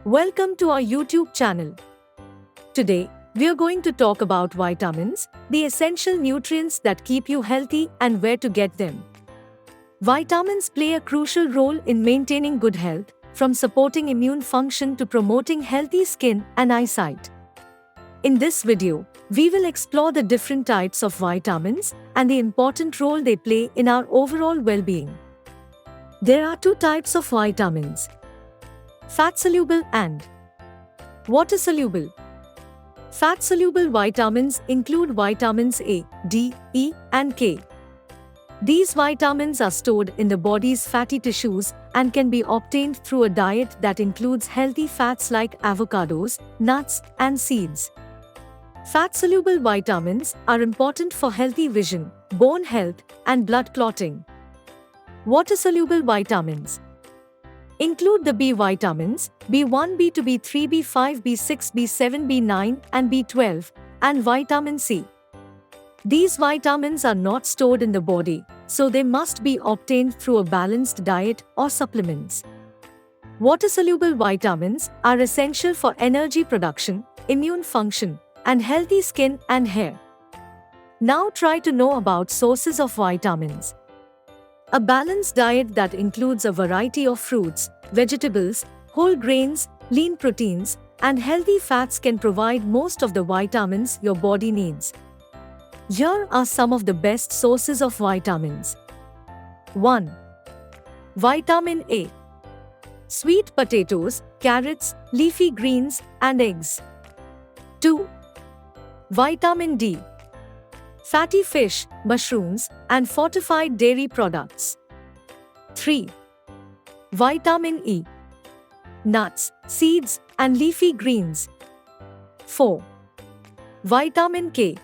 Welcome to our YouTube channel. Today, we are going to talk about vitamins, the essential nutrients that keep you healthy and where to get them. Vitamins play a crucial role in maintaining good health, from supporting immune function to promoting healthy skin and eyesight. In this video, we will explore the different types of vitamins and the important role they play in our overall well-being. There are two types of vitamins: fat-soluble and water-soluble. Fat-soluble vitamins include vitamins A, D, E, and K. These vitamins are stored in the body's fatty tissues and can be obtained through a diet that includes healthy fats like avocados, nuts, and seeds. Fat-soluble vitamins are important for healthy vision, bone health, and blood clotting. Water-soluble vitamins include the B vitamins, B1, B2, B3, B5, B6, B7, B9, and B12, and vitamin C. These vitamins are not stored in the body, so they must be obtained through a balanced diet or supplements. Water-soluble vitamins are essential for energy production, immune function, and healthy skin and hair. Now try to know about sources of vitamins. A balanced diet that includes a variety of fruits, vegetables, whole grains, lean proteins, and healthy fats can provide most of the vitamins your body needs. Here are some of the best sources of vitamins. 1. Vitamin A. Sweet potatoes, carrots, leafy greens, and eggs. 2. Vitamin D. Fatty fish, mushrooms, and fortified dairy products. 3. Vitamin E. Nuts, seeds, and leafy greens. 4. Vitamin K.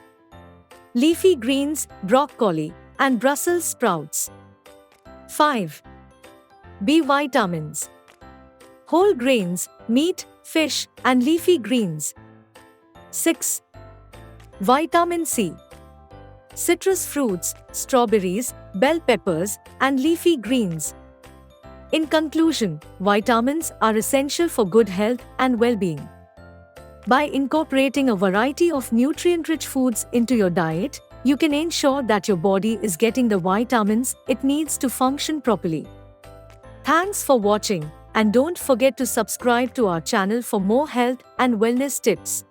Leafy greens, broccoli, and Brussels sprouts. 5. B vitamins. Whole grains, meat, fish, and leafy greens. 6. Vitamin C. Citrus fruits, strawberries, bell peppers, and leafy greens. In conclusion, vitamins are essential for good health and well-being. By incorporating a variety of nutrient-rich foods into your diet, you can ensure that your body is getting the vitamins it needs to function properly. Thanks for watching, and don't forget to subscribe to our channel for more health and wellness tips.